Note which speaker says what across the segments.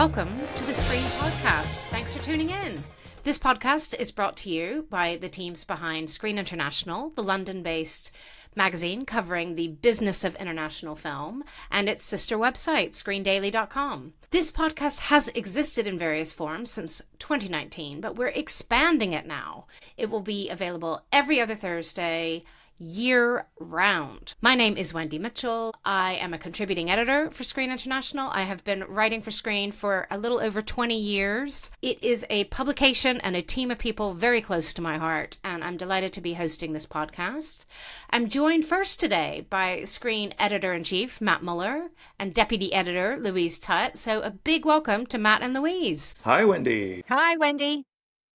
Speaker 1: Welcome to the Screen Podcast. Thanks for tuning in. This podcast is brought to you by the teams behind Screen International, the London-based magazine covering the business of international film, and its sister website, screendaily.com. This podcast has existed in various forms since 2019, but we're expanding it now. It will be available every other Thursday, year-round. My name is Wendy Mitchell. I am a contributing editor for Screen International. I have been writing for Screen for a little over 20 years. It is a publication and a team of people very close to my heart, and I'm delighted to be hosting this podcast. I'm joined first today by Screen Editor-in-Chief Matt Mueller and Deputy Editor Louise Tutt. So a big welcome to Matt and Louise.
Speaker 2: Hi, Wendy.
Speaker 3: Hi, Wendy.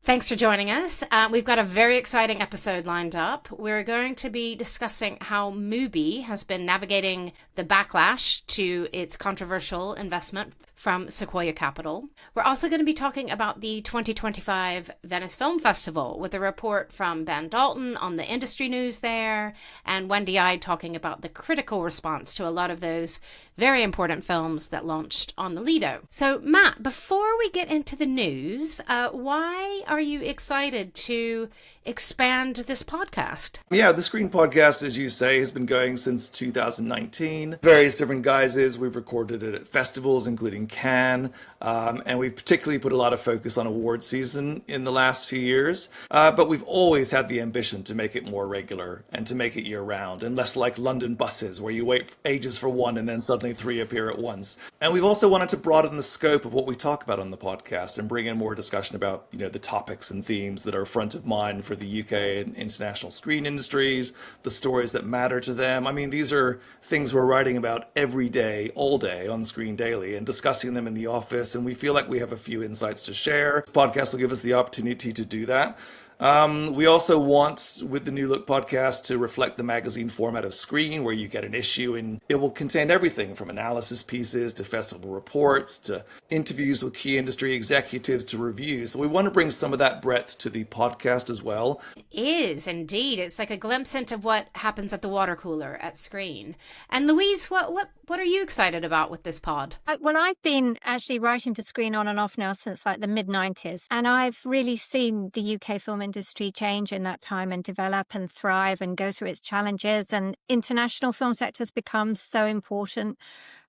Speaker 1: Thanks for joining us. We've got a very exciting episode lined up. We're going to be discussing how Mubi has been navigating the backlash to its controversial investment from Sequoia Capital. We're also going to be talking about the 2025 Venice Film Festival with a report from Ben Dalton on the industry news there, and Wendy Ide talking about the critical response to a lot of those very important films that launched on the Lido. So, Matt, before we get into the news, why are you excited to expand this podcast?
Speaker 2: Yeah, the Screen Podcast, as you say, has been going since 2019. Various different guises. We've recorded it at festivals, including Cannes, and we've particularly put a lot of focus on award season in the last few years. But we've always had the ambition to make it more regular and to make it year-round, and less like London buses, where you wait ages for one and then suddenly three appear at once. And we've also wanted to broaden the scope of what we talk about on the podcast and bring in more discussion about, the topics and themes that are front of mind for the UK and international screen industries, the stories that matter to them. I mean, these are things we're writing about every day, all day on Screen Daily and discussing them in the office, and we feel like we have a few insights to share. This podcast will give us the opportunity to do that. We also want, with the New Look podcast, to reflect the magazine format of Screen, where you get an issue and it will contain everything from analysis pieces to festival reports to interviews with key industry executives to reviews. So we want to bring some of that breadth to the podcast as well.
Speaker 1: It is, indeed. It's like a glimpse into what happens at the water cooler at Screen. And Louise, what are you excited about with this pod?
Speaker 3: Well, I've been actually writing for Screen on and off now since like the mid-90s, and I've really seen the UK film industry change in that time and develop and thrive and go through its challenges, and international film sectors become so important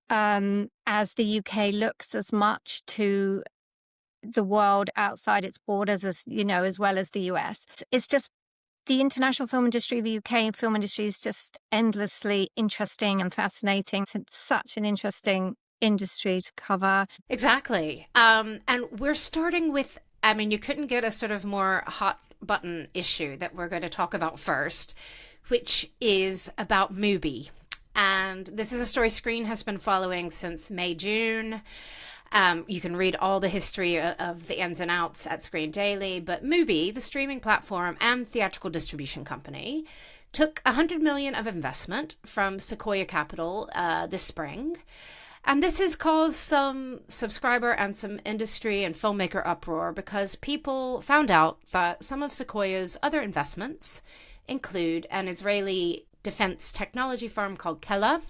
Speaker 3: as the UK looks as much to the world outside its borders as well as the US. It's just the international film industry, the UK film industry is just endlessly interesting and fascinating. It's such an interesting industry to cover.
Speaker 1: Exactly. And we're starting with, you couldn't get a sort of more hot button issue that we're going to talk about first, which is about Mubi. And this is a story Screen has been following since May, June. You can read all the history of the ins and outs at Screen Daily, but Mubi, the streaming platform and theatrical distribution company, took $100 million of investment from Sequoia Capital this spring. And this has caused some subscriber and some industry and filmmaker uproar because people found out that some of Sequoia's other investments include an Israeli defense technology firm called Kela.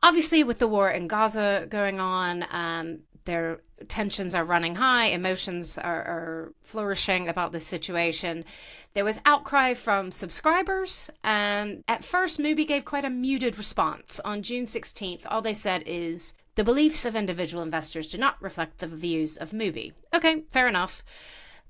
Speaker 1: Obviously, with the war in Gaza going on, their tensions are running high, emotions are flourishing about this situation. There was outcry from subscribers, and at first, Mubi gave quite a muted response. On June 16th, all they said is, the beliefs of individual investors do not reflect the views of Mubi. Okay, fair enough.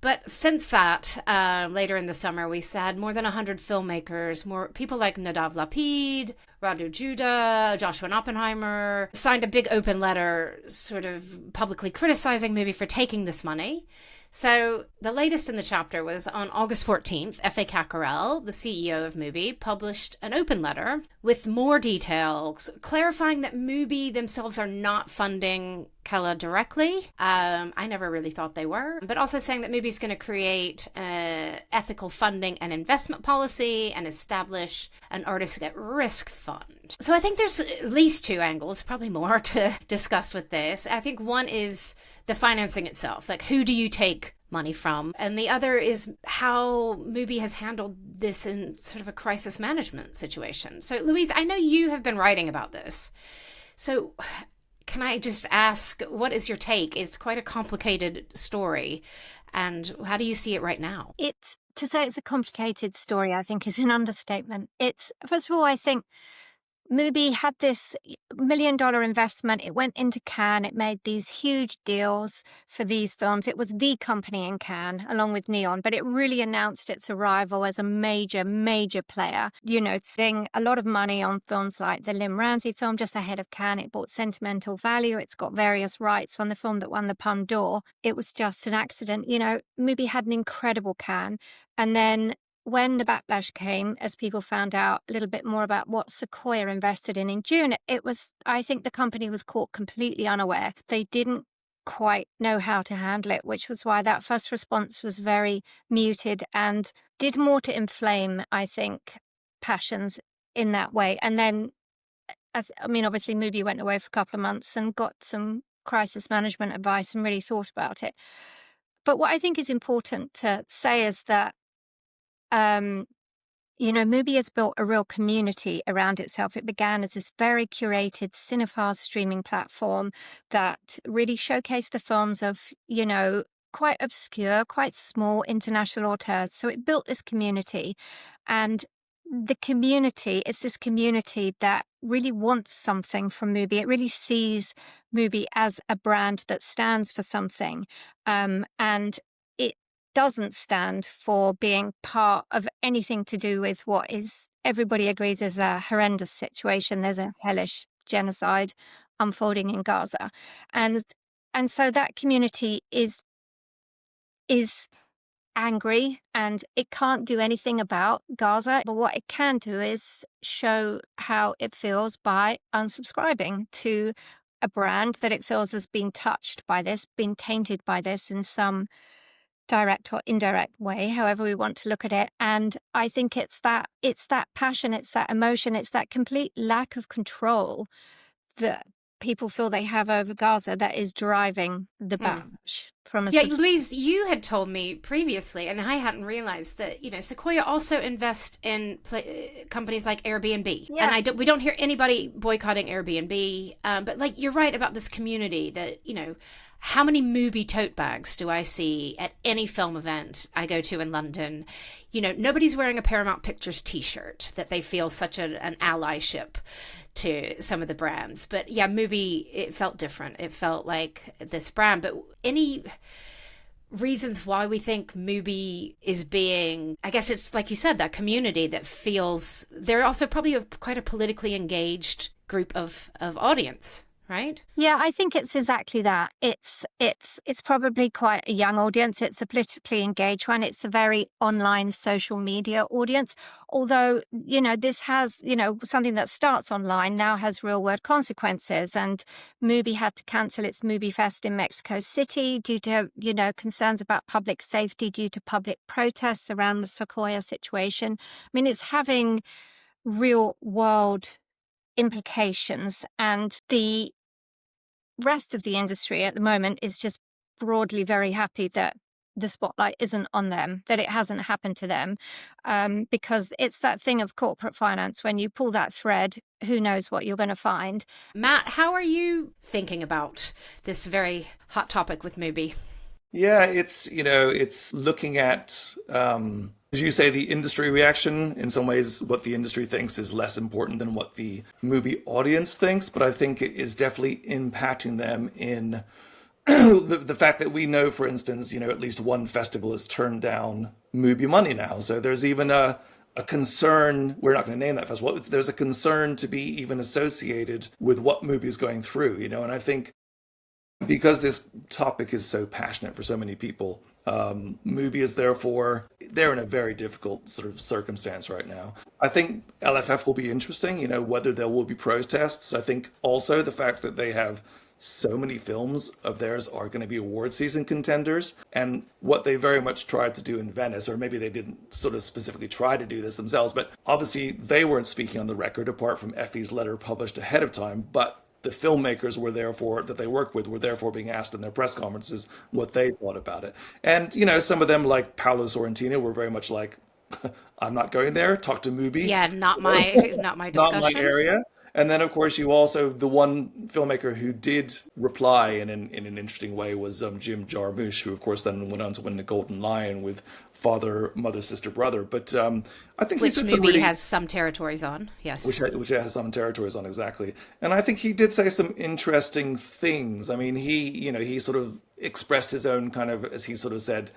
Speaker 1: But since that, later in the summer, we had more than 100 filmmakers, more people like Nadav Lapid, Radu Judah, Joshua Oppenheimer, signed a big open letter sort of publicly criticizing Mubi for taking this money. So the latest in the chapter was on August 14th, F.A. Caccarel, the CEO of Mubi, published an open letter with more details, clarifying that Mubi themselves are not funding Kela directly. I never really thought they were, but also saying that Mubi's going to create ethical funding and investment policy and establish an artist at risk fund. So I think there's at least two angles, probably more, to discuss with this. I think one is the financing itself, like who do you take money from? And the other is how Mubi has handled this in sort of a crisis management situation. So Louise, I know you have been writing about this. So Can I just ask, what is your take? It's quite a complicated story. And how do you see it right now?
Speaker 3: It's to say it's a complicated story, I think, is an understatement. It's, first of all, I think Mubi had this $1 million investment. It went into Cannes. It made these huge deals for these films. It was the company in Cannes, along with Neon, but it really announced its arrival as a major, major player. You know, spending a lot of money on films like the Lynn Ramsey film just ahead of Cannes. It bought sentimental value. It's got various rights on the film that won the Palme d'Or. It was just an accident. You know, Mubi had an incredible Cannes. And then when the backlash came, as people found out a little bit more about what Sequoia invested in June, I think the company was caught completely unaware. They didn't quite know how to handle it, which was why that first response was very muted and did more to inflame, I think, passions in that way. And then, obviously Mubi went away for a couple of months and got some crisis management advice and really thought about it. But what I think is important to say is that Mubi has built a real community around itself. It began as this very curated cinephile streaming platform that really showcased the films of, quite obscure, quite small international auteurs. So it built this community, and it's this community that really wants something from Mubi. It really sees Mubi as a brand that stands for something. And it doesn't stand for being part of anything to do with what is, everybody agrees, is a horrendous situation. There's a hellish genocide unfolding in Gaza. And so that community is angry, and it can't do anything about Gaza. But what it can do is show how it feels by unsubscribing to a brand that it feels has been touched by this, been tainted by this in some direct or indirect way, however we want to look at it. And I think it's that passion, it's that emotion, it's that complete lack of control that people feel they have over Gaza that is driving the backlash from a
Speaker 1: Louise, you had told me previously, and I hadn't realized that, Sequoia also invests in companies like Airbnb. Yeah. And we don't hear anybody boycotting Airbnb. But you're right about this community that, how many Mubi tote bags do I see at any film event I go to in London? Nobody's wearing a Paramount Pictures t-shirt that they feel such an allyship to some of the brands. But yeah, Mubi, it felt different. It felt like this brand. But any reasons why we think Mubi is being, I guess it's like you said, that community that feels, they're also probably quite a politically engaged group of audience, right?
Speaker 3: Yeah, I think it's exactly that. It's probably quite a young audience. It's a politically engaged one. It's a very online social media audience. Although, this has, something that starts online now has real world consequences. And Mubi had to cancel its Mubi Fest in Mexico City due to, concerns about public safety, due to public protests around the Sequoia situation. I mean, it's having real world implications, and the rest of the industry at the moment is just broadly very happy that the spotlight isn't on them, that it hasn't happened to them, because it's that thing of corporate finance. When you pull that thread, who knows what you're going to find.
Speaker 1: Matt, how are you thinking about this very hot topic with Mubi?
Speaker 2: Yeah, it's looking at, as you say, the industry reaction. In some ways, what the industry thinks is less important than what the Mubi audience thinks, but I think it is definitely impacting them in the fact that we know, for instance, at least one festival has turned down Mubi money now. So there's even a concern, we're not going to name that festival, there's a concern to be even associated with what Mubi is going through, and I think because this topic is so passionate for so many people, Mubi is they're in a very difficult sort of circumstance right now. I think LFF will be interesting, whether there will be protests. I think also the fact that they have so many films of theirs are going to be award season contenders, and what they very much tried to do in Venice, or maybe they didn't sort of specifically try to do this themselves, but obviously they weren't speaking on the record apart from Effie's letter published ahead of time, but the filmmakers that they worked with were therefore being asked in their press conferences what they thought about it. And, some of them, like Paolo Sorrentino, were very much like, I'm not going there, talk to Mubi.
Speaker 1: Yeah, not my discussion.
Speaker 2: Not my area. And then, of course, you also, the one filmmaker who did reply in an interesting way was Jim Jarmusch, who, of course, then went on to win the Golden Lion with Father, Mother, Sister, Brother. But I think he
Speaker 1: Which
Speaker 2: said some
Speaker 1: movie
Speaker 2: really,
Speaker 1: has some territories on, yes.
Speaker 2: which has some territories on, exactly. And I think he did say some interesting things. I mean, he sort of expressed his own kind of, as he sort of said,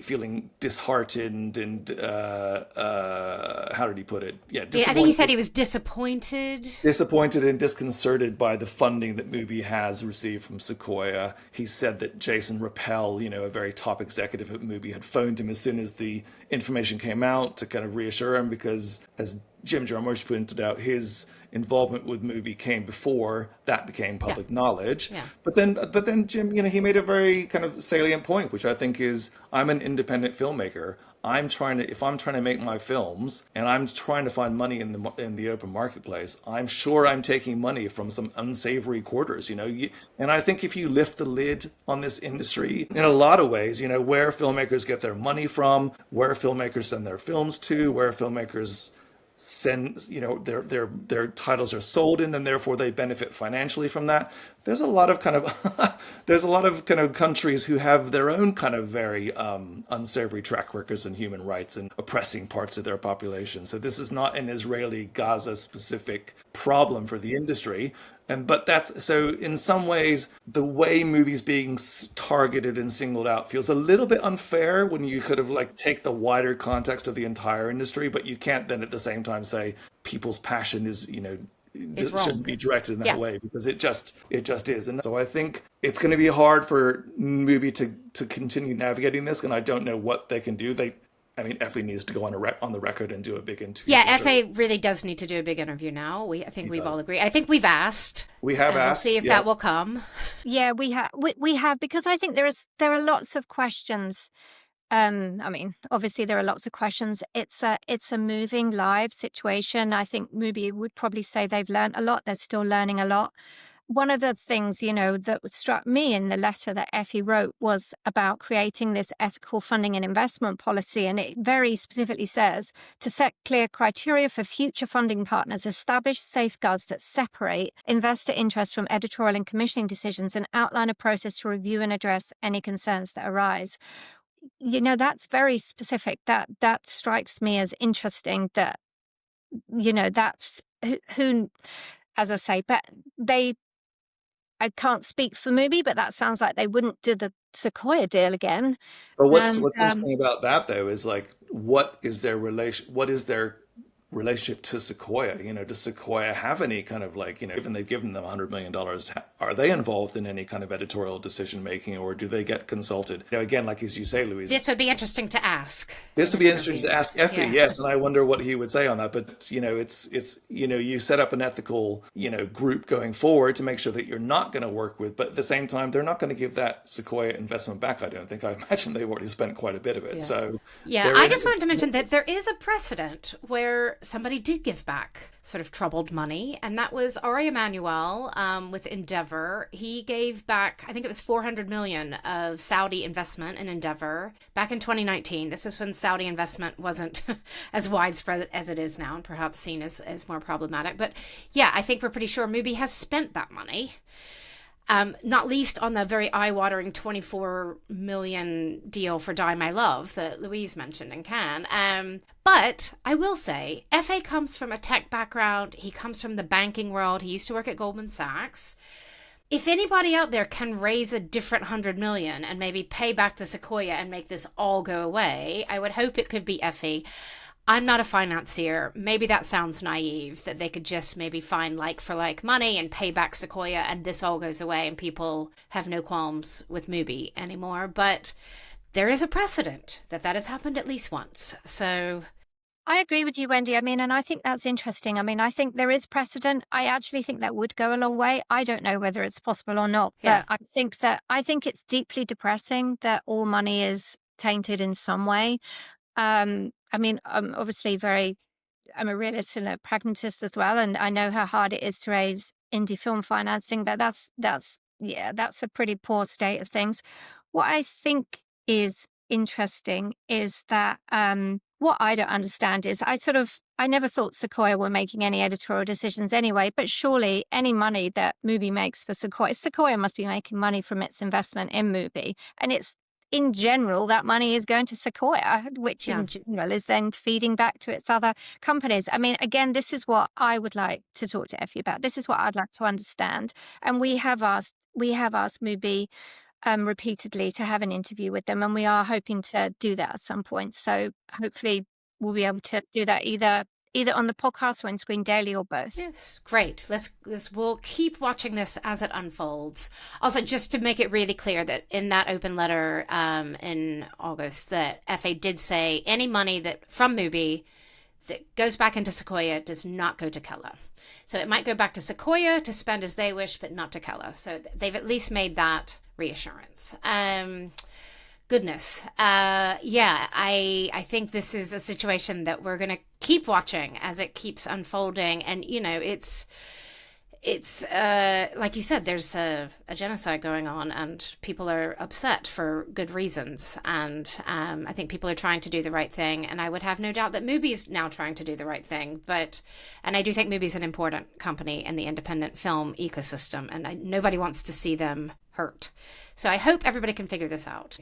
Speaker 2: feeling disheartened and how did he put it? Yeah,
Speaker 1: I think he said he was disappointed.
Speaker 2: Disappointed and disconcerted by the funding that Mubi has received from Sequoia. He said that Jason Rappel, a very top executive at Mubi, had phoned him as soon as the information came out to kind of reassure him, because as Jim Jarmusch pointed out, his involvement with Mubi came before that became public knowledge.
Speaker 1: Yeah.
Speaker 2: But then Jim, he made a very kind of salient point, which I think is, I'm an independent filmmaker. If I'm trying to make my films and I'm trying to find money in the open marketplace, I'm sure I'm taking money from some unsavory quarters, and I think if you lift the lid on this industry in a lot of ways, where filmmakers get their money from, where filmmakers send their films to, where filmmakers send, their titles are sold in, and therefore they benefit financially from that. There's a lot of kind of countries who have their own kind of very unsavory track records in human rights and oppressing parts of their population. So this is not an Israeli Gaza specific problem for the industry. But that's, so in some ways, the way movies being targeted and singled out feels a little bit unfair, when you could have take the wider context of the entire industry, but you can't then at the same time say people's passion is, shouldn't be directed in that way, because it just is. And so I think it's going to be hard for Mubi to continue navigating this, and I don't know what they can do. Effie needs to go on the record and do a big interview.
Speaker 1: Yeah, Effie really does need to do a big interview now. I think we've all agreed. I think we've asked.
Speaker 2: We have asked.
Speaker 1: We'll see if that will come.
Speaker 3: Yeah, we have, because I think there are lots of questions. Obviously there are lots of questions. It's a moving live situation. I think Mubi would probably say they've learned a lot. They're still learning a lot. One of the things, that struck me in the letter that Effie wrote was about creating this ethical funding and investment policy. And it very specifically says to set clear criteria for future funding partners, establish safeguards that separate investor interest from editorial and commissioning decisions, and outline a process to review and address any concerns that arise. That's very specific. That strikes me as interesting, that, that's who, as I say, but I can't speak for Mubi, but that sounds like they wouldn't do the Sequoia deal again.
Speaker 2: But what's interesting about that, though, is what is their relationship to Sequoia? Does Sequoia have any kind of even they've given them $100 million, are they involved in any kind of editorial decision making, or do they get consulted? Again, as you say, Louise,
Speaker 1: this would be interesting to ask.
Speaker 2: This would be interesting to ask Effie, yes, and I wonder what he would say on that. But it's you set up an ethical group going forward to make sure that you're not going to work with, but at the same time they're not going to give that Sequoia investment back. I don't think. I imagine they've already spent quite a bit of it.
Speaker 1: Yeah.
Speaker 2: So
Speaker 1: I just wanted to mention that there is a precedent where somebody did give back sort of troubled money, and that was Ari Emanuel with Endeavor. He gave back, I think it was $400 million of Saudi investment in Endeavor back in 2019. This is when Saudi investment wasn't as widespread as it is now, and perhaps seen as more problematic. But yeah, I think we're pretty sure Mubi has spent that money. Not least on the very eye-watering $24 million deal for Die My Love that Louise mentioned in Cannes. But I will say, F.A. comes from a tech background. He comes from the banking world. He used to work at Goldman Sachs. If anybody out there can raise a different $100 million and maybe pay back the Sequoia and make this all go away, I would hope it could be Effie. I'm not a financier. Maybe that sounds naive, that they could just maybe find like for like money and pay back Sequoia and this all goes away and people have no qualms with Mubi anymore. But there is a precedent that has happened at least once. So
Speaker 3: I agree with you, Wendy. And I think that's interesting. I think there is precedent. I actually think that would go a long way. I don't know whether it's possible or not, but I think it's deeply depressing that all money is tainted in some way. I'm obviously I'm a realist and a pragmatist as well, and I know how hard it is to raise indie film financing, but that's a pretty poor state of things. What I think is interesting is that what I don't understand is I never thought Sequoia were making any editorial decisions anyway, but surely any money that Mubi makes for Sequoia must be making money from its investment in Mubi. And it's, in general, that money is going to Sequoia, which in general is then feeding back to its other companies. I mean, again, this is what I would like to talk to Effie about. This is what I'd like to understand. And we have asked Mubi repeatedly to have an interview with them, and we are hoping to do that at some point. So hopefully we'll be able to do that either on the podcast or in Screen Daily or both.
Speaker 1: Yes, great. We'll keep watching this as it unfolds. Also, just to make it really clear that in that open letter in August, that FA did say any money that from Mubi that goes back into Sequoia does not go to Keller. So it might go back to Sequoia to spend as they wish, but not to Keller. So they've at least made that reassurance. Goodness. I think this is a situation that we're going to keep watching as it keeps unfolding. And, it's like you said, there's a genocide going on and people are upset for good reasons. And I think people are trying to do the right thing. And I would have no doubt that Mubi is now trying to do the right thing. And I do think Mubi is an important company in the independent film ecosystem. And nobody wants to see them hurt. So I hope everybody can figure this out.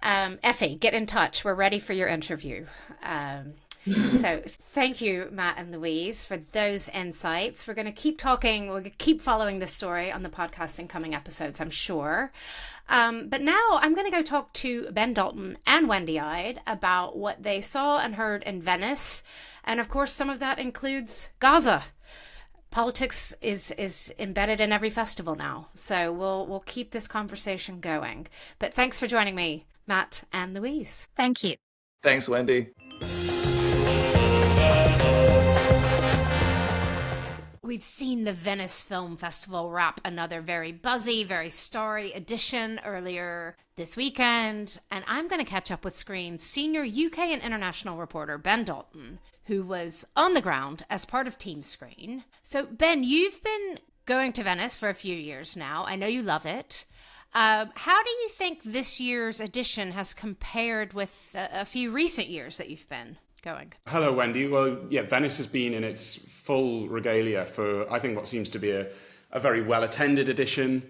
Speaker 1: Effie, get in touch. We're ready for your interview. So thank you, Matt and Louise, for those insights. We're going to keep talking. We're going to keep following this story on the podcast in coming episodes, I'm sure. But now I'm going to go talk to Ben Dalton and Wendy Ide about what they saw and heard in Venice. And of course, some of that includes Gaza. Politics is embedded in every festival now. So we'll keep this conversation going. But thanks for joining me, Matt and Louise.
Speaker 3: Thank you.
Speaker 2: Thanks, Wendy.
Speaker 1: We've seen the Venice Film Festival wrap another very buzzy, very starry edition earlier this weekend. And I'm going to catch up with Screen's senior UK and international reporter, Ben Dalton, who was on the ground as part of Team Screen. So, Ben, you've been going to Venice for a few years now. I know you love it. How do you think this year's edition has compared with a few recent years that you've been going?
Speaker 4: Hello, Wendy. Well, yeah, Venice has been in its full regalia for, I think, what seems to be a very well-attended edition.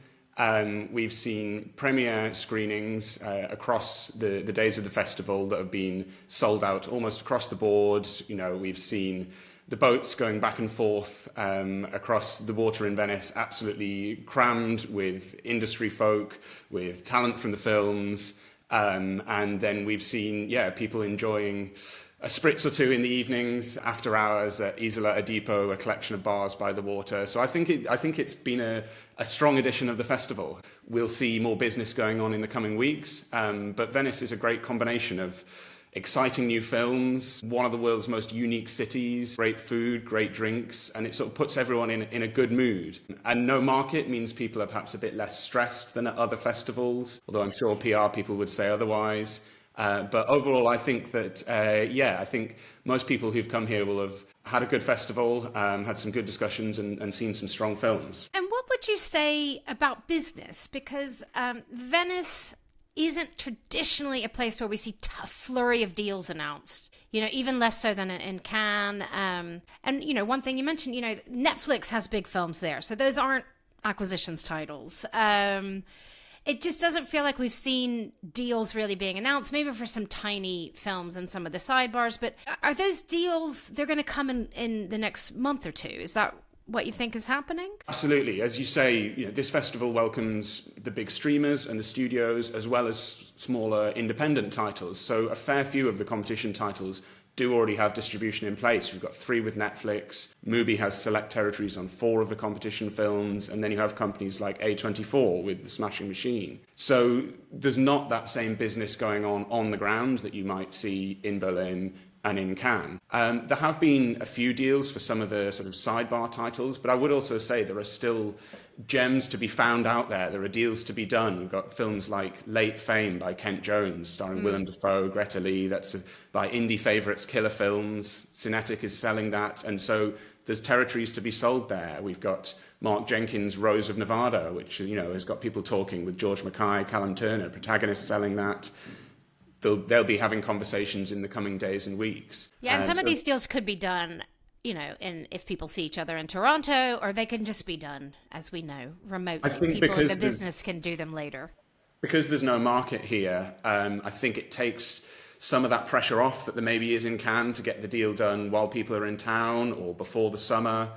Speaker 4: We've seen premiere screenings across the days of the festival that have been sold out almost across the board. We've seen the boats going back and forth across the water in Venice, absolutely crammed with industry folk, with talent from the films. And then we've seen, people enjoying a spritz or two in the evenings, after hours at Isola Adipo, a collection of bars by the water. So I think it's been a strong edition of the festival. We'll see more business going on in the coming weeks, but Venice is a great combination of exciting new films, one of the world's most unique cities, great food, great drinks, and it sort of puts everyone in a good mood. And no market means people are perhaps a bit less stressed than at other festivals, although I'm sure PR people would say otherwise. But overall, I think that, I think most people who've come here will have had a good festival, had some good discussions and seen some strong films.
Speaker 1: And what would you say about business? Because Venice isn't traditionally a place where we see a flurry of deals announced, even less so than in Cannes. And, one thing you mentioned, Netflix has big films there. So those aren't acquisitions titles. It just doesn't feel like we've seen deals really being announced, maybe for some tiny films and some of the sidebars. But are those deals, they're going to come in the next month or two? Is that what you think is happening?
Speaker 4: Absolutely. As you say, this festival welcomes the big streamers and the studios, as well as smaller independent titles. So a fair few of the competition titles do already have distribution in place. We've got 3 with Netflix. Mubi has select territories on 4 of the competition films. And then you have companies like A24 with The Smashing Machine. So there's not that same business going on the ground that you might see in Berlin and in Cannes. There have been a few deals for some of the sort of sidebar titles, but I would also say there are still gems to be found out there. There are deals to be done. We've got films like Late Fame by Kent Jones, starring Willem Dafoe, Greta Lee. That's by indie favourites Killer Films. Cinetic is selling that. And so there's territories to be sold there. We've got Mark Jenkins' Rose of Nevada, which has got people talking, with George Mackay, Callum Turner, protagonists selling that. they'll be having conversations in the coming days and weeks.
Speaker 1: Yeah, and some of these deals could be done, and if people see each other in Toronto, or they can just be done, as we know, remotely.
Speaker 4: I think
Speaker 1: people in
Speaker 4: because
Speaker 1: the business can do them later.
Speaker 4: Because there's no market here, I think it takes some of that pressure off that there maybe is in Cannes to get the deal done while people are in town or before the summer.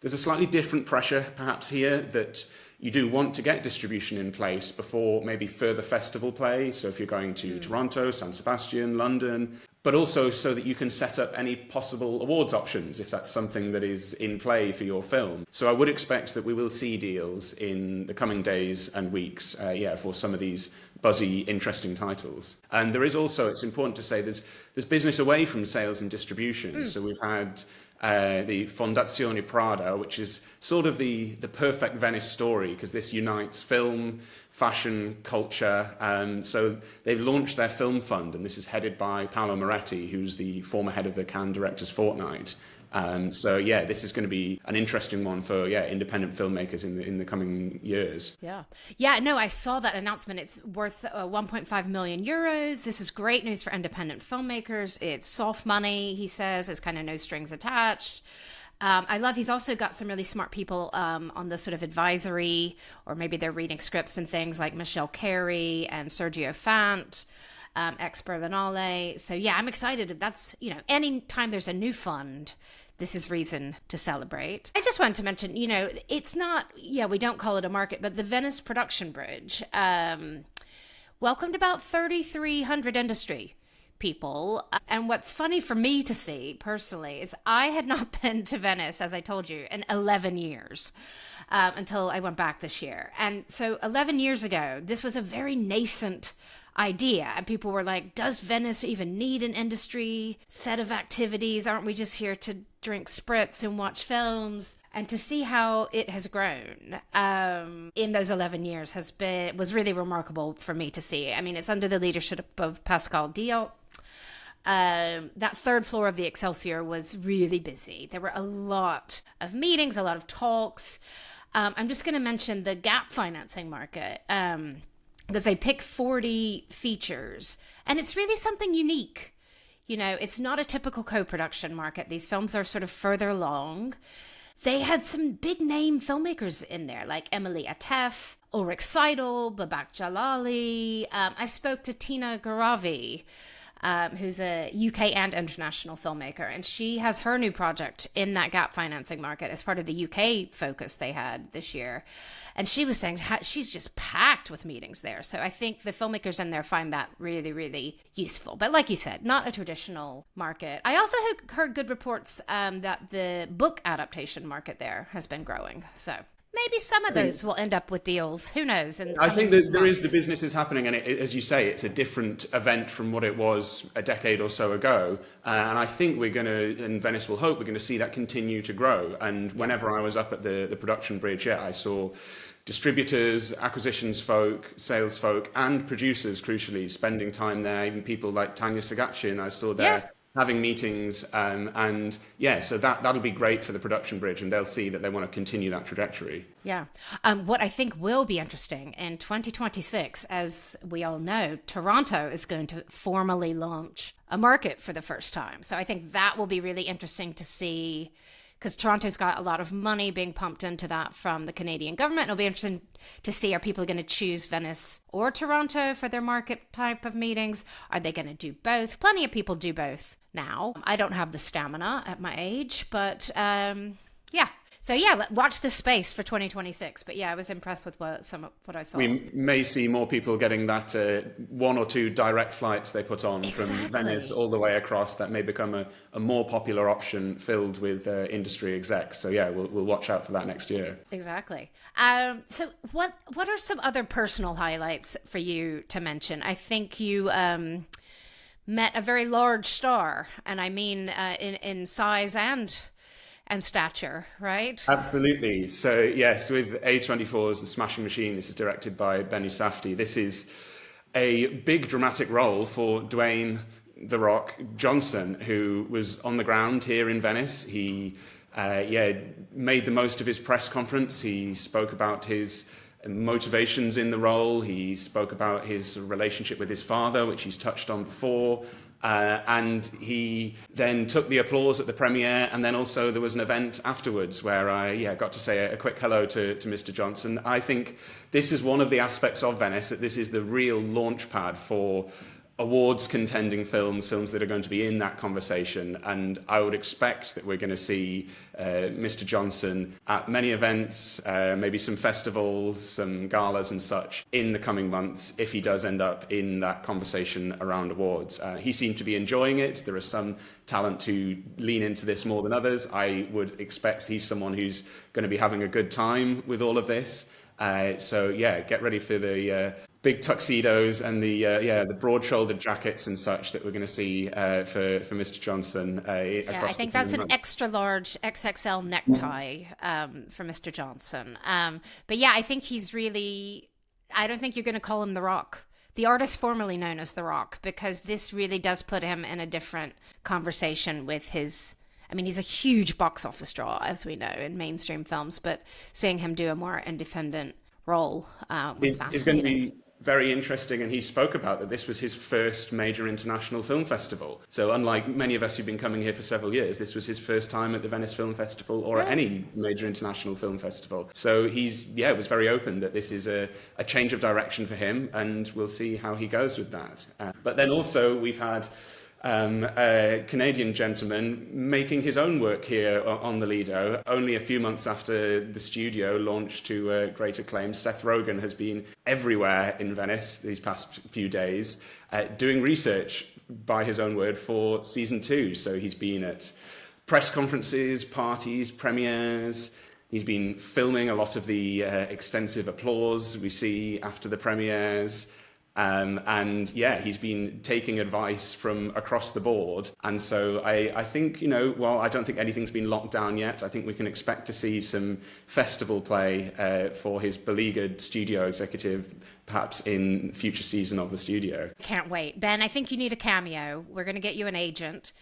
Speaker 4: There's a slightly different pressure perhaps here that you do want to get distribution in place before maybe further festival play. So if you're going to Toronto, San Sebastian, London, but also so that you can set up any possible awards options if that's something that is in play for your film. So I would expect that we will see deals in the coming days and weeks, for some of these buzzy, interesting titles. And there is also, it's important to say, there's business away from sales and distribution. So we've had the Fondazione Prada, which is sort of the perfect Venice story, because this unites film, fashion, culture. So they've launched their film fund, and this is headed by Paolo Moretti, who's the former head of the Cannes Directors Fortnight. This is going to be an interesting one for independent filmmakers in the coming years.
Speaker 1: No, I saw that announcement. It's worth 1.5 million euros. This is great news for independent filmmakers. It's soft money, he says. It's kind of no strings attached. He's also got some really smart people on the sort of advisory, or maybe they're reading scripts and things, like Michelle Carey and Sergio Fant, ex Berlinale. So I'm excited. That's, any time there's a new fund, this is reason to celebrate. I just wanted to mention, it's not, we don't call it a market, but the Venice Production Bridge welcomed about 3,300 industry people. And what's funny for me to see personally is I had not been to Venice, as I told you, in 11 years. Until I went back this year. And so 11 years ago, this was a very nascent idea. And people were like, does Venice even need an industry set of activities? Aren't we just here to drink spritz and watch films? And to see how it has grown in those 11 years was really remarkable for me to see. I mean, it's under the leadership of Pascal Diot. That third floor of the Excelsior was really busy. There were a lot of meetings, a lot of talks. I'm just going to mention the gap financing market because they pick 40 features, and it's really something unique. It's not a typical co-production market. These films are sort of further along. They had some big name filmmakers in there, like Emily Atef, Ulrich Seidel, Babak Jalali. I spoke to Tina Garavi, who's a UK and international filmmaker, and she has her new project in that gap financing market as part of the UK focus they had this year. And she was saying she's just packed with meetings there. So I think the filmmakers in there find that really, really useful. But like you said, not a traditional market. I also heard good reports that the book adaptation market there has been growing. So maybe some of those will end up with deals. Who knows?
Speaker 4: I think that there is, the business is happening, and as you say, it's a different event from what it was a decade or so ago. And I think we're going to, in Venice, we'll hope we're going to see that continue to grow. And whenever I was up at the production bridge, I saw distributors, acquisitions folk, sales folk, and producers, crucially, spending time there. Even people like Tanya Sagachin, I saw there. Having meetings, so that'll be great for the production bridge, and they'll see that they want to continue that trajectory. What I think will be interesting in 2026, as we all know, Toronto is going to formally launch a market for the first time. So I think that will be really interesting to see, because Toronto's got a lot of money being pumped into that from the Canadian government. It'll be interesting to see, are people going to choose Venice or Toronto for their market type of meetings? Are they going to do both? Plenty of people do both now. I don't have the stamina at my age, but So watch this space for 2026. But I was impressed with what I saw. We may see more people getting that one or two direct flights they put on from Venice all the way across. That may become a more popular option filled with industry execs. So we'll watch out for that next year. Exactly. So what are some other personal highlights for you to mention? I think you met a very large star, and I mean in size and stature, right? Absolutely. So yes, with A24's The Smashing Machine, this is directed by Benny Safdie. This is a big dramatic role for Dwayne "The Rock" Johnson, who was on the ground here in Venice. He made the most of his press conference. He spoke about his motivations in the role. He spoke about his relationship with his father, which he's touched on before. And he then took the applause at the premiere, and then also there was an event afterwards where I got to say a quick hello to Mr. Johnson. I think this is one of the aspects of Venice, that this is the real launch pad for awards contending films that are going to be in that conversation. And I would expect that we're going to see Mr. Johnson at many events, maybe some festivals, some galas and such in the coming months, if he does end up in that conversation around awards. He seemed to be enjoying it. There are some talent who lean into this more than others. I would expect he's someone who's going to be having a good time with all of this. So get ready for the big tuxedos and the broad-shouldered jackets and such that we're going to see for Mr. Johnson.
Speaker 1: I think that's an extra large XXL necktie for Mr. Johnson. But yeah, I think he's really. I don't think you're going to call him The Rock, the artist formerly known as The Rock, because this really does put him in a different conversation with his. I mean, he's a huge box office draw, as we know, in mainstream films, but seeing him do a more independent role was fascinating.
Speaker 4: It's going to be very interesting, and he spoke about that this was his first major international film festival. So unlike many of us who've been coming here for several years, this was his first time at the Venice Film Festival or at any major international film festival. So he's, was very open that this is a change of direction for him, and we'll see how he goes with that. But then also we've had a Canadian gentleman making his own work here on the Lido. Only a few months after the studio launched to great acclaim, Seth Rogen has been everywhere in Venice these past few days, doing research, by his own word, for season 2. So he's been at press conferences, parties, premieres. He's been filming a lot of the extensive applause we see after the premieres. He's been taking advice from across the board. And so I think, I don't think anything's been locked down yet. I think we can expect to see some festival play for his beleaguered studio executive, perhaps in future season of the studio.
Speaker 1: Can't wait. Ben, I think you need a cameo. We're going to get you an agent.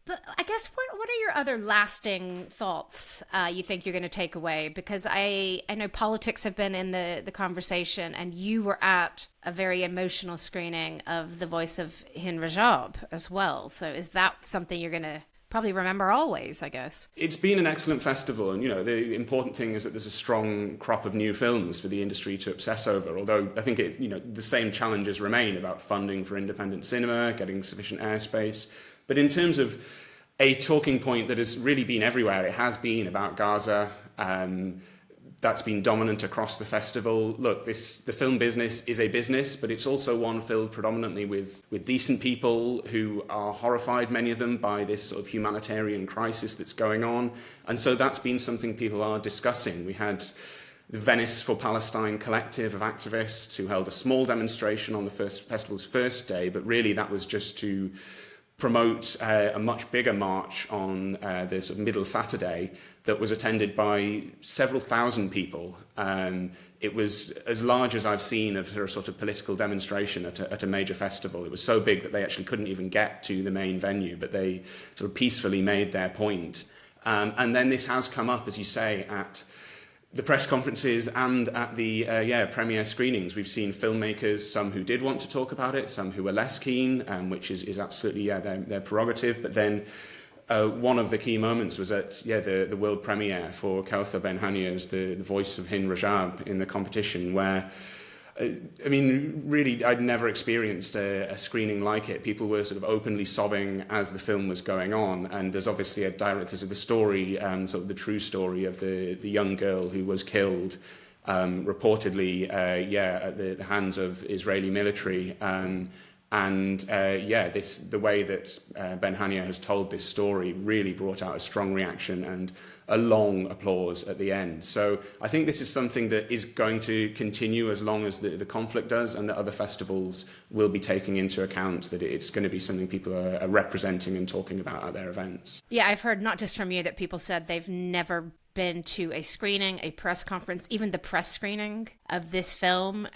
Speaker 1: But I guess what are your other lasting thoughts you think you're going to take away? Because I know politics have been in the conversation, and you were at a very emotional screening of The Voice of Hin Rajab as well. So is that something you're going to probably remember always, I guess?
Speaker 4: It's been an excellent festival, and the important thing is that there's a strong crop of new films for the industry to obsess over. Although I think the same challenges remain about funding for independent cinema, getting sufficient airspace. But in terms of a talking point that has really been everywhere, it has been about Gaza. That's been dominant across the festival. Look, the film business is a business, but it's also one filled predominantly with decent people who are horrified, many of them, by this sort of humanitarian crisis that's going on. And so that's been something people are discussing. We had the Venice for Palestine collective of activists who held a small demonstration on the festival's first day, but really that was just to promote a much bigger march on the sort of middle Saturday that was attended by several thousand people. It was as large as I've seen of a sort of political demonstration at a major festival. It was so big that they actually couldn't even get to the main venue, but they sort of peacefully made their point. And then this has come up, as you say, at the press conferences and at the premiere screenings. We've seen filmmakers, some who did want to talk about it, some who were less keen, which is absolutely their prerogative. But then one of the key moments was at the world premiere for Kauthar Ben-Hania's The Voice of Hin Rajab in the competition, where really, I'd never experienced a screening like it. People were sort of openly sobbing as the film was going on, and there's obviously there's the story, sort of the true story of the young girl who was killed, reportedly, at the hands of Israeli military. The way that Ben Hania has told this story really brought out a strong reaction and a long applause at the end. So I think this is something that is going to continue as long as the conflict does, and that other festivals will be taking into account that it's going to be something people are representing and talking about at their events.
Speaker 1: Yeah, I've heard not just from you that people said they've never been to a screening, a press conference, even the press screening of this film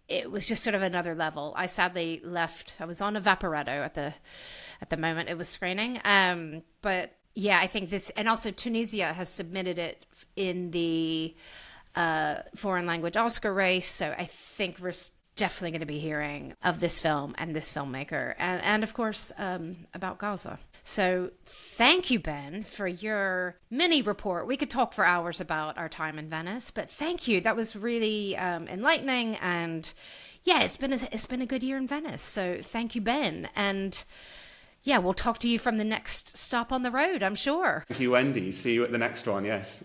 Speaker 1: it was just sort of another level. I sadly left. I was on a Vaporetto at the moment it was screening. But yeah, I think this, and also Tunisia has submitted it in the foreign language Oscar race. So I think we're definitely going to be hearing of this film and this filmmaker, and of course about Gaza. So thank you, Ben, for your mini report. We could talk for hours about our time in Venice, but thank you. That was really enlightening, and yeah, it's been a good year in Venice. So thank you, Ben, and yeah, we'll talk to you from the next stop on the road, I'm sure.
Speaker 4: Thank you, Wendy. See you at the next one. Yes.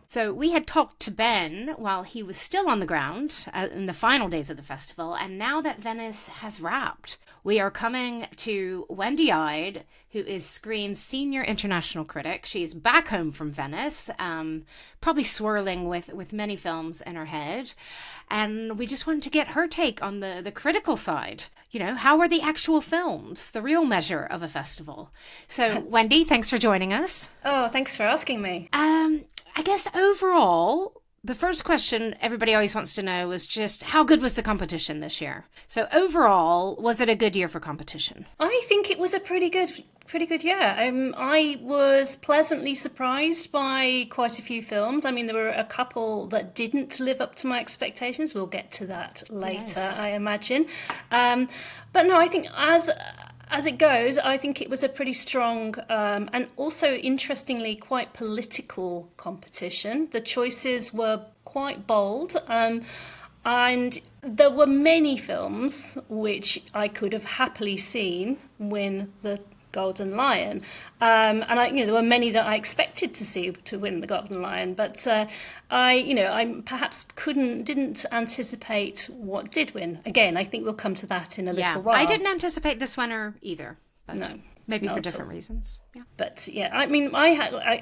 Speaker 1: So we had talked to Ben while he was still on the ground in the final days of the festival, and now that Venice has wrapped, we are coming to Wendy Ide, who is Screen's senior international critic. She's back home from Venice, probably swirling with many films in her head, and we just wanted to get her take on the critical side. You know, how are the actual films, the real measure of a festival? So, Wendy, thanks for joining us.
Speaker 5: Oh, thanks for asking me.
Speaker 1: I guess overall, the first question everybody always wants to know is just how good was the competition this year? So overall, was it a good year for competition?
Speaker 5: I think it was a pretty good year. I was pleasantly surprised by quite a few films. I mean, there were a couple that didn't live up to my expectations. We'll get to that later, yes. I imagine. But no, I think as it goes, I think it was a pretty strong and also, interestingly, quite political competition. The choices were quite bold, and there were many films which I could have happily seen win the Golden Lion, and there were many that I expected to see to win the Golden Lion, but I perhaps didn't anticipate what did win. Again, I think we'll come to that in a little while.
Speaker 1: I didn't anticipate this winner either, but
Speaker 5: no,
Speaker 1: maybe for different reasons. Yeah.
Speaker 5: But yeah, I mean,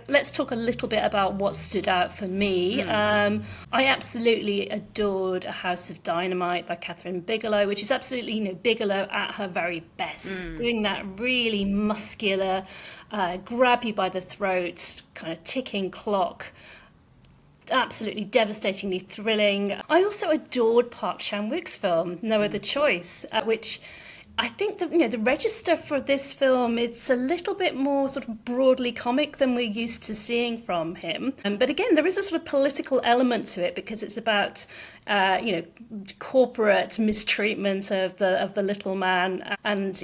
Speaker 5: let's talk a little bit about what stood out for me. I absolutely adored A House of Dynamite by Catherine Bigelow, which is absolutely, Bigelow at her very best, doing that really muscular, grab you by the throat, kind of ticking clock. Absolutely devastatingly thrilling. I also adored Park Chan-wook's film, No Other Choice, which I think that the register for this film, it's a little bit more sort of broadly comic than we're used to seeing from him. But again, there is a sort of political element to it because it's about corporate mistreatment of the little man, and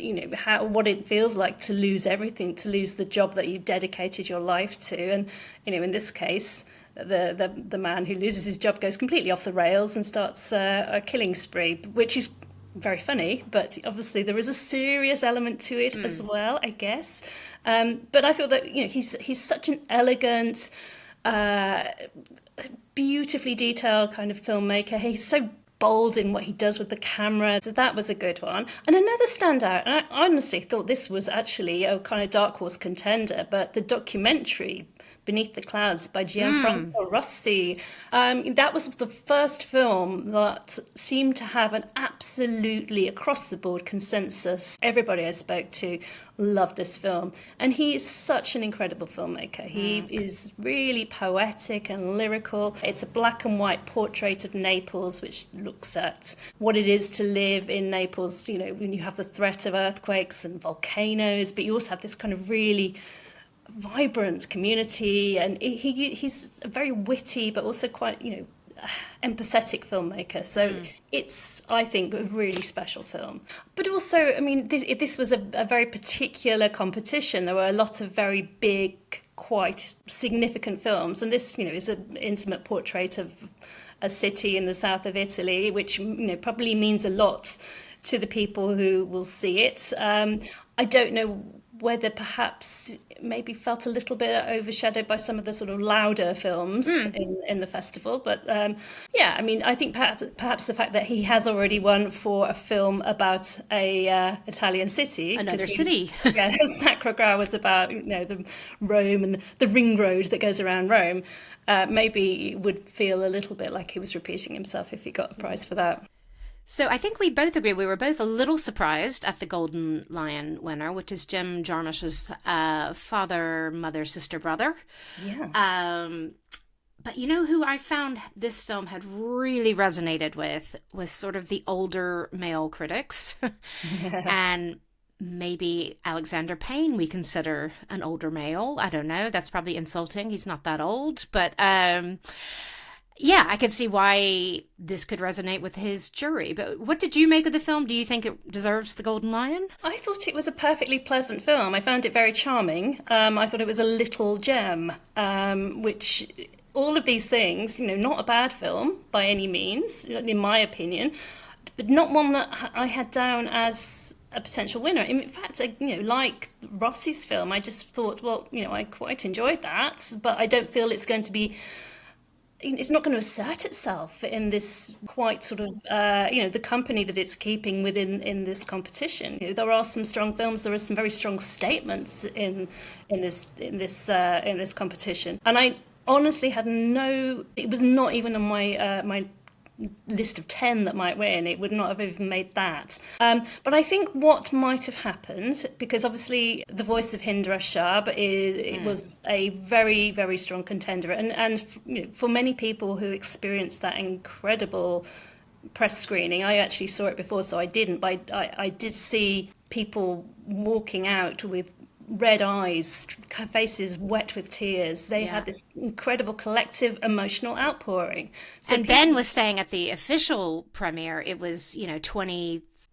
Speaker 5: what it feels like to lose everything, to lose the job that you've dedicated your life to, and in this case, the man who loses his job goes completely off the rails and starts a killing spree, which is very funny, but obviously there is a serious element to it as well, I guess. But I thought that he's such an elegant, beautifully detailed kind of filmmaker. He's so bold in what he does with the camera. So that was a good one. And another standout, and I honestly thought this was actually a kind of dark horse contender, but the documentary Beneath the Clouds by Gianfranco Rossi. That was the first film that seemed to have an absolutely across-the-board consensus. Everybody I spoke to loved this film. And he is such an incredible filmmaker. He is really poetic and lyrical. It's a black and white portrait of Naples, which looks at what it is to live in Naples, when you have the threat of earthquakes and volcanoes, but you also have this kind of really vibrant community, and he's a very witty but also quite empathetic filmmaker. So it's, I think, a really special film. But also, I mean, this was a very particular competition. There were a lot of very big, quite significant films, and this is an intimate portrait of a city in the south of Italy, which probably means a lot to the people who will see it. I don't know whether perhaps it maybe felt a little bit overshadowed by some of the sort of louder films in the festival. But I mean, I think perhaps the fact that he has already won for a film about a Italian city.
Speaker 1: Another city.
Speaker 5: Sacro Gra was about, the Rome and the ring road that goes around Rome. Maybe it would feel a little bit like he was repeating himself if he got a prize for that.
Speaker 1: So I think we both agree. We were both a little surprised at the Golden Lion winner, which is Jim Jarmusch's father, mother, sister, brother.
Speaker 5: Yeah.
Speaker 1: But who I found this film had really resonated with was sort of the older male critics. And maybe Alexander Payne we consider an older male. I don't know. That's probably insulting. He's not that old. But yeah, I could see why this could resonate with his jury. But what did you make of the film? Do you think it deserves the Golden Lion?
Speaker 5: I thought it was a perfectly pleasant film. I found it very charming. I thought it was a little gem, which all of these things, not a bad film by any means, in my opinion, but not one that I had down as a potential winner. In fact, like Rossi's film, I just thought, well, I quite enjoyed that, but I don't feel it's going to be... It's not going to assert itself in this quite sort of, the company that it's keeping within in this competition. There are some strong films. There are some very strong statements in this competition. And I honestly had it was not even on my list of 10 that might win. It would not have even made that. But I think what might have happened, because obviously the voice of Hind Rashab it was a very, very strong contender. And for many people who experienced that incredible press screening, I actually saw it before, so I didn't. But I did see people walking out with red eyes, faces wet with tears. They had this incredible collective emotional outpouring. So
Speaker 1: and Ben was saying at the official premiere, it was,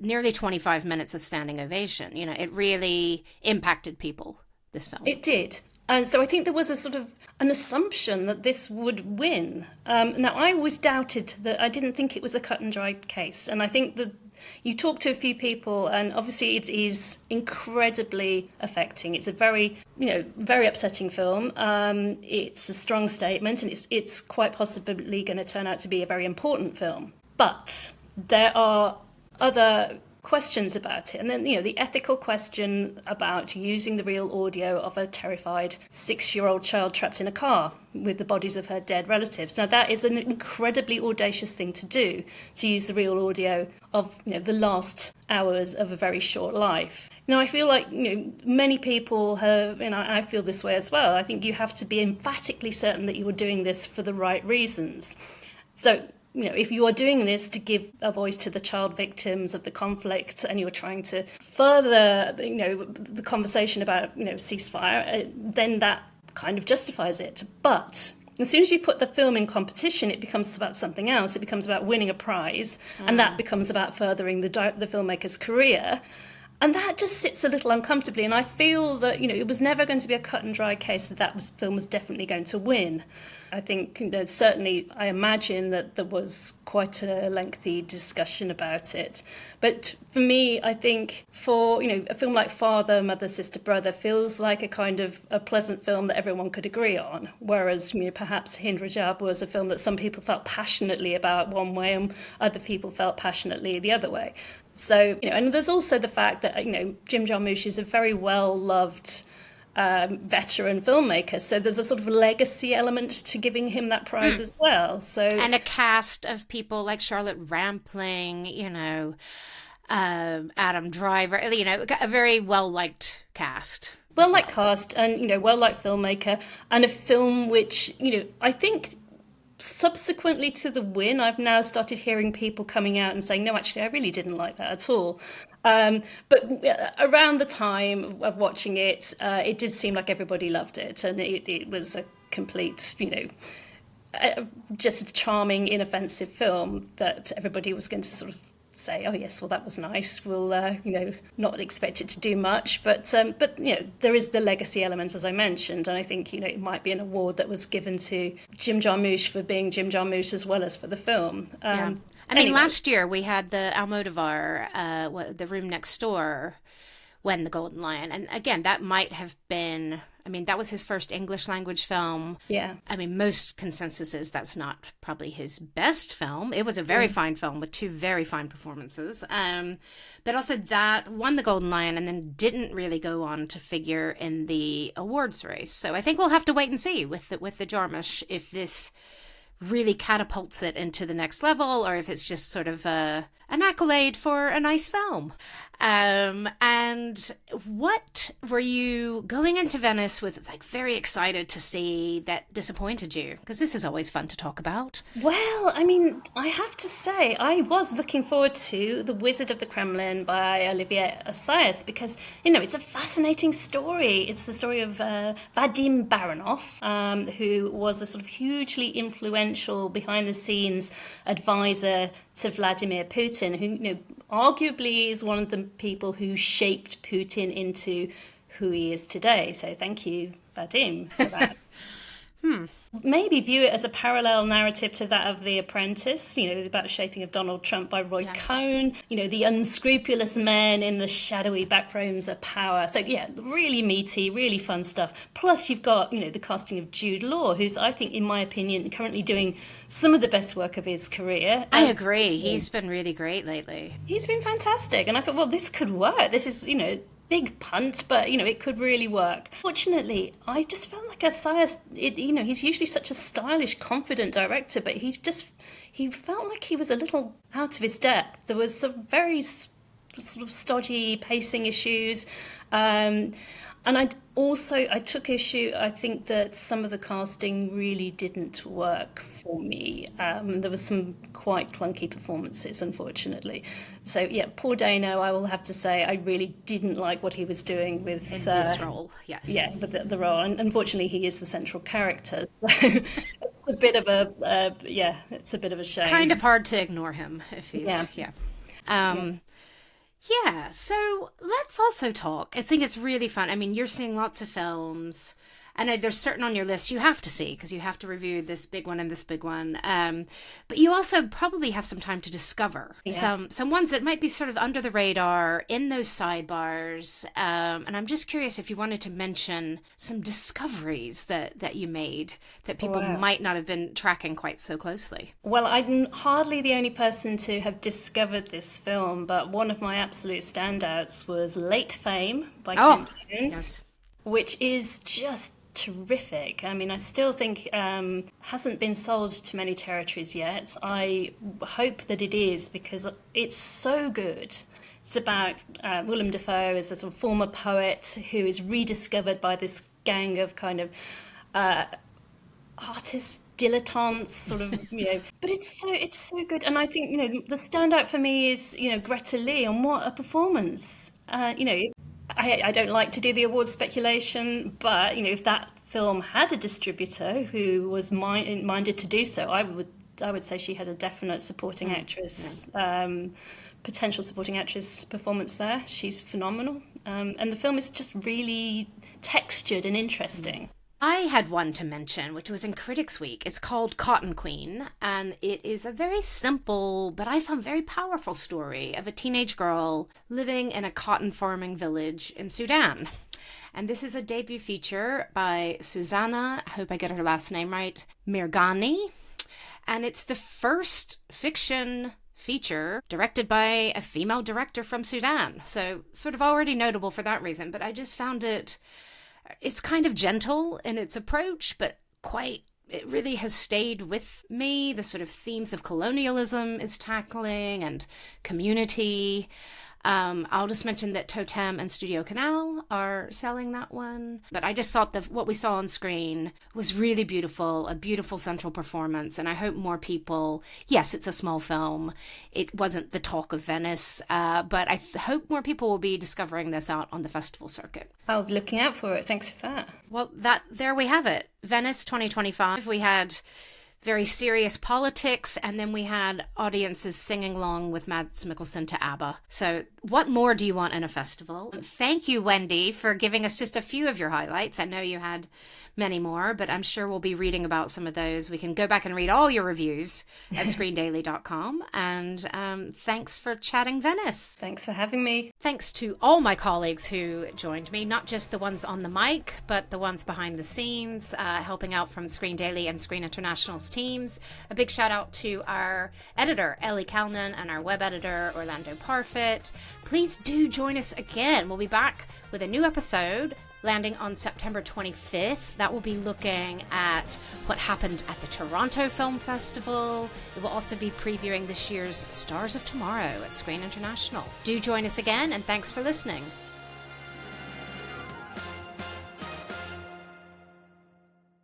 Speaker 1: nearly 25 minutes of standing ovation. It really impacted people, this film.
Speaker 5: It did. And so I think there was a sort of an assumption that this would win. Now, I always doubted that. I didn't think it was a cut and dry case. And I think that you talk to a few people, and obviously it is incredibly affecting. It's a very, very upsetting film. It's a strong statement, and it's quite possibly going to turn out to be a very important film. But there are other questions about it. And then, the ethical question about using the real audio of a terrified 6-year-old child trapped in a car with the bodies of her dead relatives. Now, that is an incredibly audacious thing to do, to use the real audio of, the last hours of a very short life. Now, I feel like, many people have, and I feel this way as well. I think you have to be emphatically certain that you are doing this for the right reasons. So, if you are doing this to give a voice to the child victims of the conflict, and you're trying to further, the conversation about, ceasefire, then that kind of justifies it. But as soon as you put the film in competition, it becomes about something else. It becomes about winning a prize, and that becomes about furthering the filmmaker's career. And that just sits a little uncomfortably. And I feel that, it was never going to be a cut and dry case that film was definitely going to win. I think, certainly I imagine that there was quite a lengthy discussion about it. But for me, I think for, a film like Father, Mother, Sister, Brother feels like a kind of a pleasant film that everyone could agree on. Whereas, perhaps Hind Rajab was a film that some people felt passionately about one way and other people felt passionately the other way. So, and there's also the fact that, Jim Jarmusch is a very well-loved veteran filmmaker. So there's a sort of legacy element to giving him that prize as well. So
Speaker 1: and a cast of people like Charlotte Rampling, Adam Driver, a very well-liked cast.
Speaker 5: Well-liked cast and, well-liked filmmaker, and a film which, I think subsequently to the win, I've now started hearing people coming out and saying, no, actually, I really didn't like that at all. But around the time of watching it, it did seem like everybody loved it. And it was a complete, just a charming, inoffensive film that everybody was going to sort of say, oh yes, well that was nice. We'll not expect it to do much, but there is the legacy element, as I mentioned, and I think it might be an award that was given to Jim Jarmusch for being Jim Jarmusch as well as for the film.
Speaker 1: I mean, last year we had the Almodovar, The Room Next Door, win the Golden Lion, and again that might have been. I mean, that was his first English language film. Yeah. I mean, most consensus is that's not probably his best film. It was a very fine film with 2 very fine performances. But also that won the Golden Lion and then didn't really go on to figure in the awards race. So I think we'll have to wait and see with the Jarmusch if this really catapults it into the next level, or if it's just sort of a an accolade for a nice film. And what were you going into Venice with, like, very excited to see that disappointed you? Because this is always fun to talk about.
Speaker 5: Well, I mean, I have to say, I was looking forward to The Wizard of the Kremlin by Olivier Assayas because, it's a fascinating story. It's the story of Vadim Baranov, who was a sort of hugely influential behind-the-scenes advisor to Vladimir Putin, who, arguably is one of the people who shaped Putin into who he is today. So thank you, Vadim, for that. Maybe view it as a parallel narrative to that of The Apprentice, about the shaping of Donald Trump by Roy Cohn, the unscrupulous men in the shadowy backrooms of power. So, yeah, really meaty, really fun stuff. Plus, you've got, the casting of Jude Law, who's, I think, in my opinion, currently doing some of the best work of his career.
Speaker 1: I agree. He's been really great lately.
Speaker 5: He's been fantastic. And I thought, well, this could work. This is, big punt, but it could really work. Fortunately, I just felt like Assayas, he's usually such a stylish, confident director, but he felt like he was a little out of his depth. There was some very sort of stodgy pacing issues, and I took issue. I think that some of the casting really didn't work for me. There was some quite clunky performances, unfortunately. So yeah, poor Dano, I will have to say, I really didn't like what he was doing with
Speaker 1: this role. Yes.
Speaker 5: Yeah, with the role, and unfortunately, he is the central character. So it's a bit of it's a bit of a shame.
Speaker 1: Kind of hard to ignore him if he's Yeah, so let's also talk. I think it's really fun. I mean, you're seeing lots of films. I know there's certain on your list you have to see because you have to review this big one and this big one. But you also probably have some time to discover some ones that might be sort of under the radar in those sidebars. And I'm just curious if you wanted to mention some discoveries that you made that people might not have been tracking quite so closely.
Speaker 5: Well, I'm hardly the only person to have discovered this film, but one of my absolute standouts was Late Fame by Kent Jones, which is just terrific. I mean, I still think hasn't been sold to many territories yet. I hope that it is because it's so good. It's about Willem Dafoe as a sort of former poet who is rediscovered by this gang of kind of artists, dilettantes, sort of, but it's so good. And I think, the standout for me is, Greta Lee, and what a performance. I don't like to do the award speculation, but if that film had a distributor who was minded to do so, I would say she had a definite supporting actress, potential supporting actress performance there. She's phenomenal, and the film is just really textured and interesting.
Speaker 1: I had one to mention, which was in Critics Week. It's called Cotton Queen, and it is a very simple, but I found very powerful story of a teenage girl living in a cotton farming village in Sudan. And this is a debut feature by Susanna, I hope I get her last name right, Mirghani. And it's the first fiction feature directed by a female director from Sudan. So sort of already notable for that reason, but I just found it's kind of gentle in its approach, but it really has stayed with me. The sort of themes of colonialism is tackling and community. I'll just mention that Totem and Studio Canal are selling that one. But I just thought that what we saw on screen was really beautiful, a beautiful central performance. And I hope more people, yes, it's a small film. It wasn't the talk of Venice, but I hope more people will be discovering this out on the festival circuit.
Speaker 5: I'll be looking out for it. Thanks for that.
Speaker 1: Well, there we have it. Venice 2025. We had very serious politics, and then we had audiences singing along with Mads Mikkelsen to ABBA. So what more do you want in a festival? Thank you, Wendy, for giving us just a few of your highlights. I know you had many more, but I'm sure we'll be reading about some of those. We can go back and read all your reviews at screendaily.com. And thanks for chatting Venice.
Speaker 5: Thanks for having me.
Speaker 1: Thanks to all my colleagues who joined me, not just the ones on the mic, but the ones behind the scenes, helping out from Screen Daily and Screen International's teams. A big shout out to our editor, Ellie Calnan, and our web editor, Orlando Parfit. Please do join us again. We'll be back with a new episode landing on September 25th. That will be looking at what happened at the Toronto Film Festival. It will also be previewing this year's Stars of Tomorrow at Screen International. Do join us again, and thanks for listening.